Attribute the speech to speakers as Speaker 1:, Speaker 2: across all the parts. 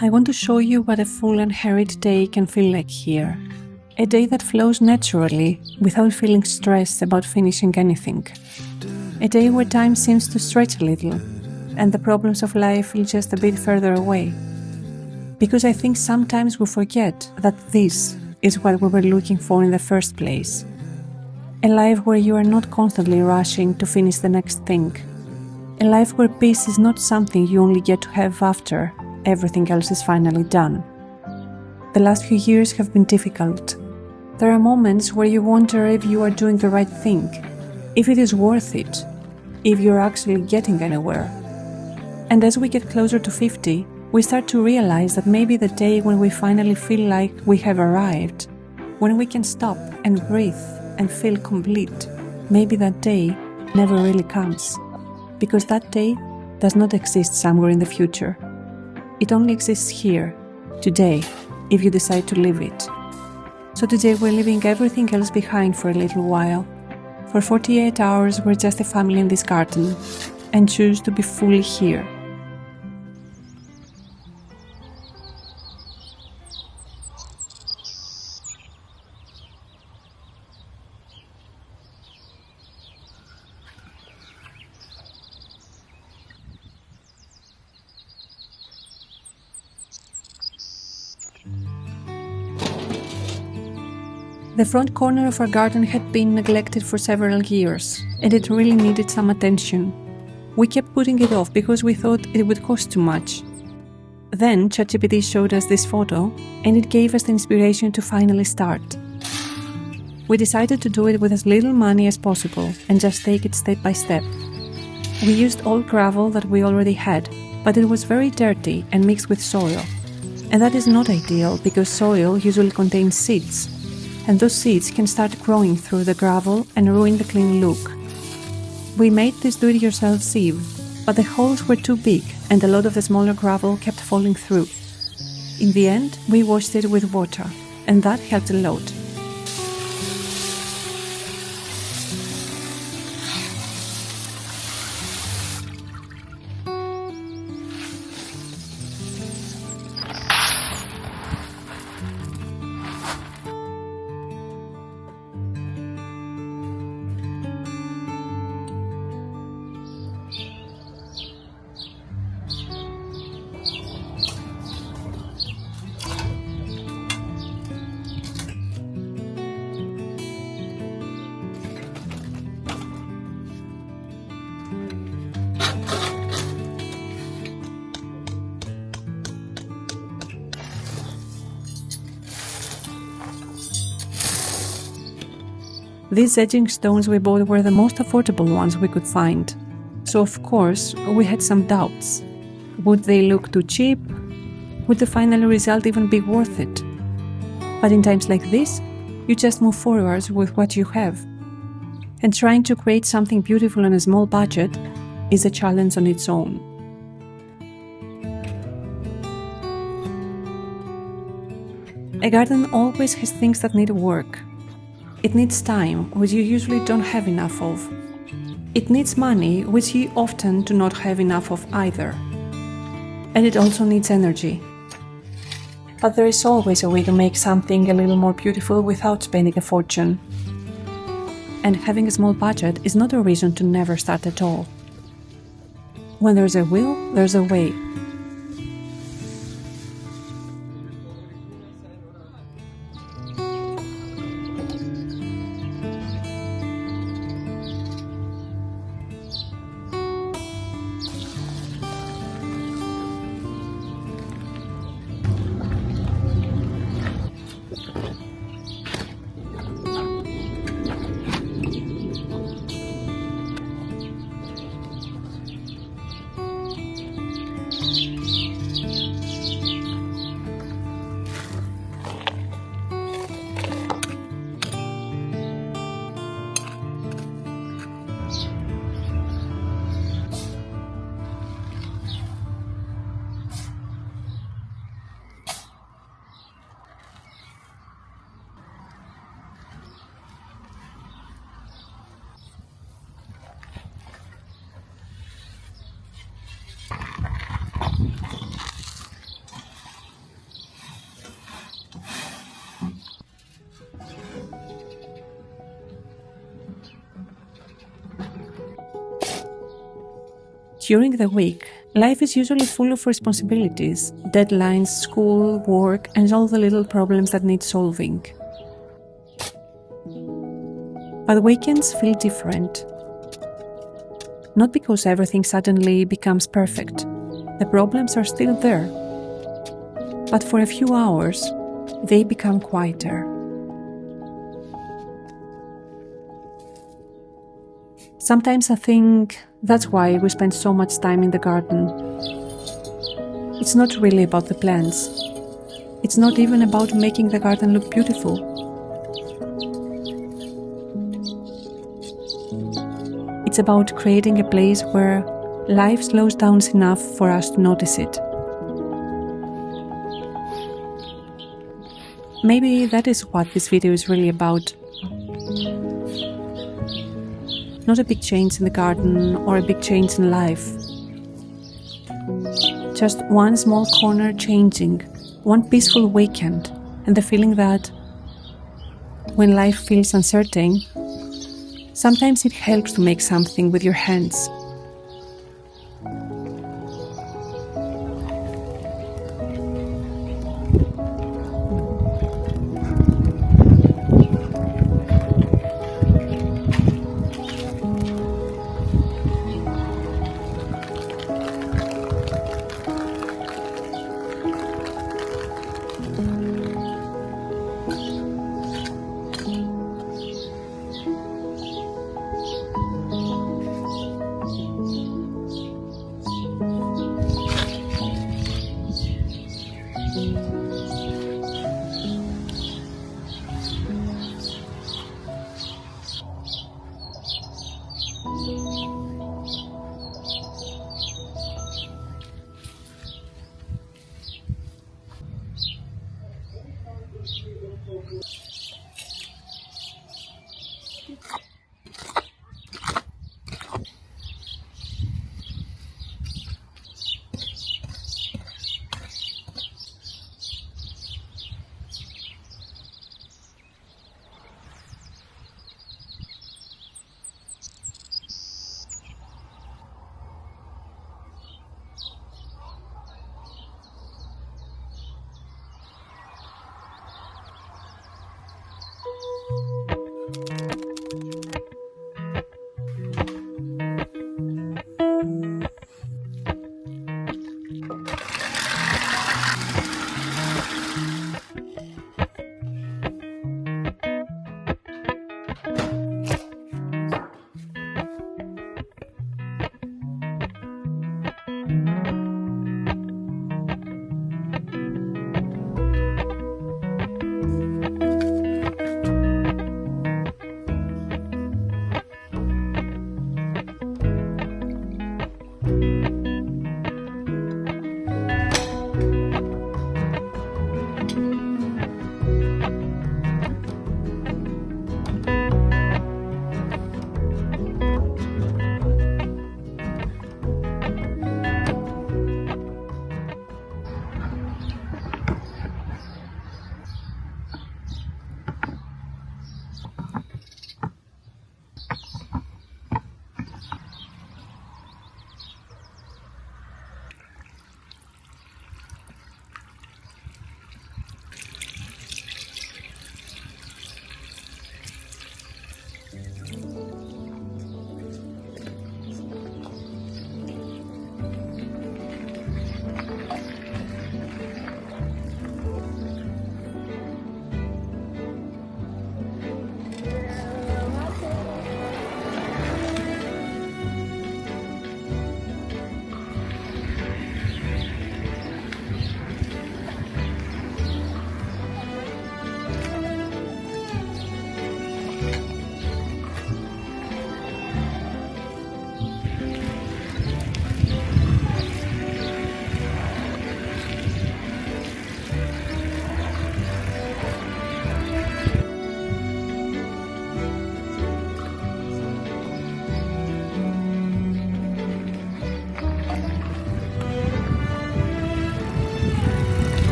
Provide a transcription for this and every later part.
Speaker 1: I want to show you what a full and hurried day can feel like here. A day that flows naturally, without feeling stressed about finishing anything. A day where time seems to stretch a little, and the problems of life feel just a bit further away. Because I think sometimes we forget that this is what we were looking for in the first place. A life where you are not constantly rushing to finish the next thing. A life where peace is not something you only get to have after everything else is finally done. The last few years have been difficult. There are moments where you wonder if you are doing the right thing, if it is worth it, if you're actually getting anywhere. And as we get closer to 50, we start to realize that maybe the day when we finally feel like we have arrived, when we can stop and breathe and feel complete, maybe that day never really comes. Because that day does not exist somewhere in the future. It only exists here, today, if you decide to live it. So today we're leaving everything else behind for a little while. For 48 hours we're just a family in this garden and choose to be fully here. The front corner of our garden had been neglected for several years, and it really needed some attention. We kept putting it off because we thought it would cost too much. Then ChatGPT showed us this photo, and it gave us the inspiration to finally start. We decided to do it with as little money as possible and just take it step by step. We used old gravel that we already had, but it was very dirty and mixed with soil. And that is not ideal because soil usually contains seeds. And those seeds can start growing through the gravel and ruin the clean look. We made this do-it-yourself sieve, but the holes were too big and a lot of the smaller gravel kept falling through. In the end, we washed it with water, and that helped a lot. These edging stones we bought were the most affordable ones we could find. So of course, we had some doubts. Would they look too cheap? Would the final result even be worth it? But in times like this, you just move forward with what you have. And trying to create something beautiful on a small budget is a challenge on its own. A garden always has things that need work. It needs time, which you usually don't have enough of. It needs money, which you often do not have enough of either. And it also needs energy. But there is always a way to make something a little more beautiful without spending a fortune. And having a small budget is not a reason to never start at all. When there's a will, there's a way. During the week, life is usually full of responsibilities, deadlines, school, work, and all the little problems that need solving. But weekends feel different. Not because everything suddenly becomes perfect. The problems are still there. But for a few hours, they become quieter. Sometimes I think that's why we spend so much time in the garden. It's not really about the plants. It's not even about making the garden look beautiful. It's about creating a place where life slows down enough for us to notice it. Maybe that is what this video is really about. Not a big change in the garden or a big change in life. Just one small corner changing, one peaceful weekend, and the feeling that when life feels uncertain, sometimes it helps to make something with your hands.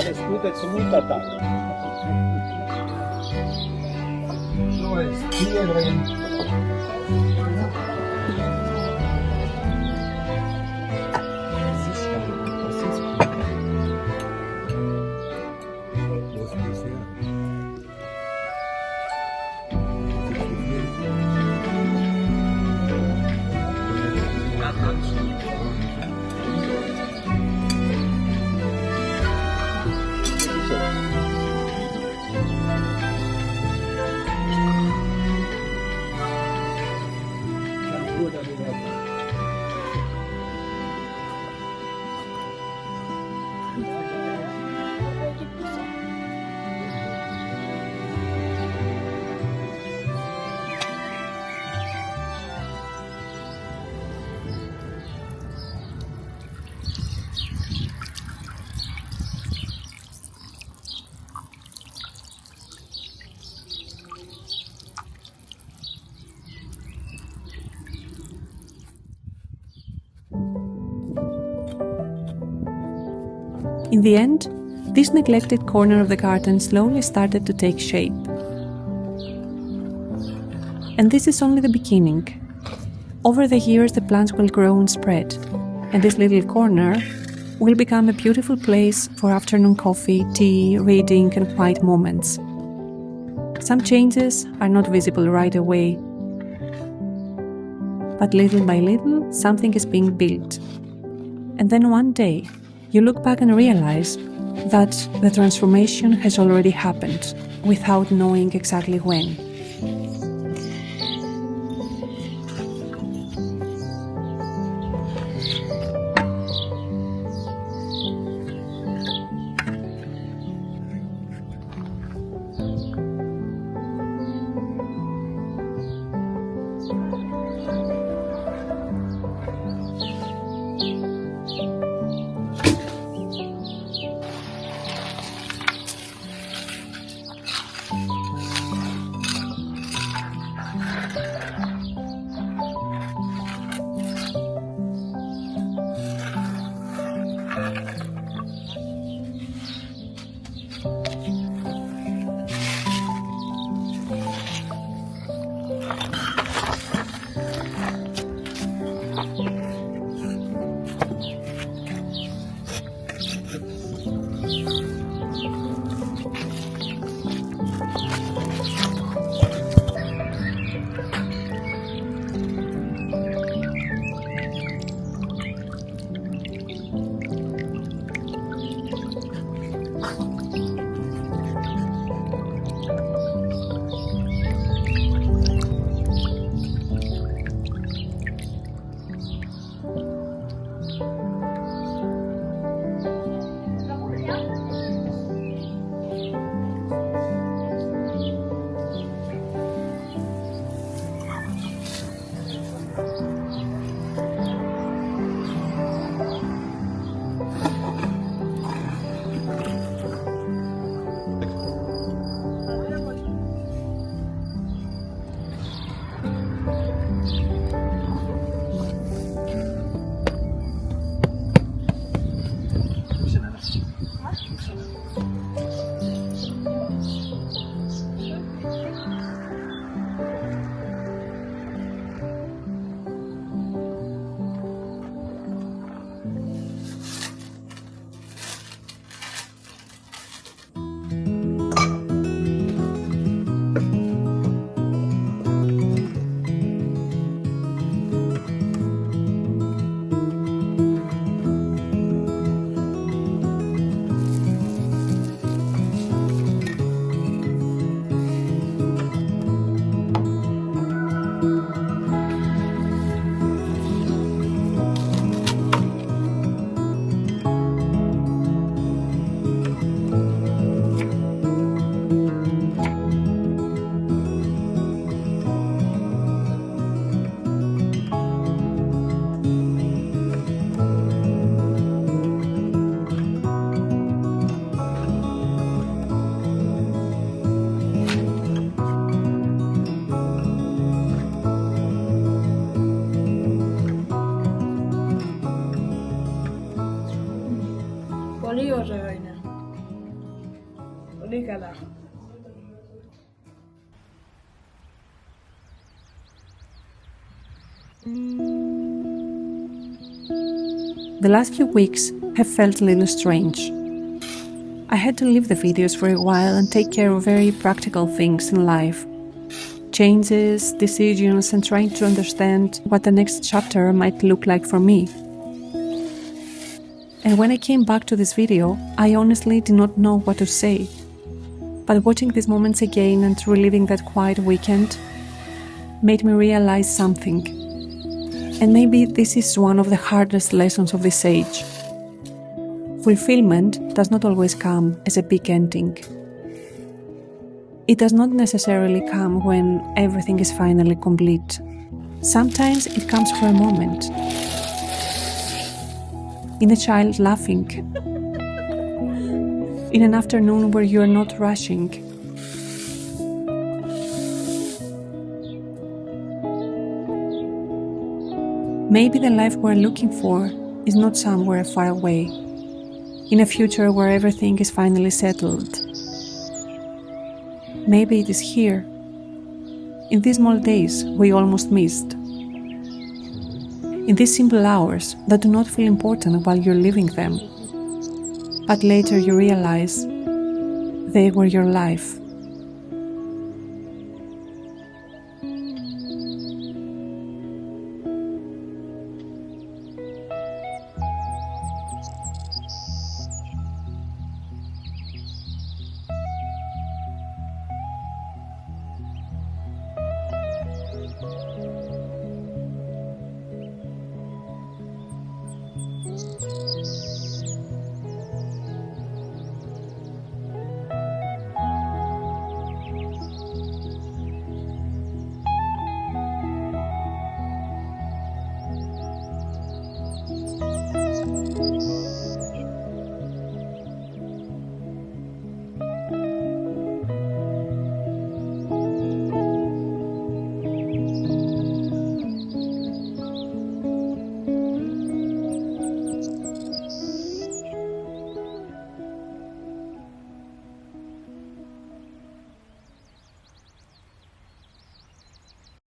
Speaker 2: Alles Gute zum Muttertag. So ist hier drin.
Speaker 1: In the end, this neglected corner of the garden slowly started to take shape. And this is only the beginning. Over the years, the plants will grow and spread, and this little corner will become a beautiful place for afternoon coffee, tea, reading, and quiet moments. Some changes are not visible right away, but little by little, something is being built. And then one day, you look back and realize that the transformation has already happened without knowing exactly when.
Speaker 3: Πολύ ωραίο είναι. πολύ καλά.
Speaker 1: The last few weeks have felt a little strange. I had to leave the videos for a while and take care of very practical things in life. Changes, decisions, and trying to understand what the next chapter might look like for me. And when I came back to this video, I honestly did not know what to say. But watching these moments again and reliving that quiet weekend made me realize something. And maybe this is one of the hardest lessons of this age. Fulfillment does not always come as a big ending. It does not necessarily come when everything is finally complete. Sometimes it comes for a moment. In a child laughing. In an afternoon where you are not rushing. Maybe the life we're looking for is not somewhere far away, in a future where everything is finally settled. Maybe it is here, in these small days we almost missed, in these simple hours that do not feel important while you're living them, but later you realize they were your life.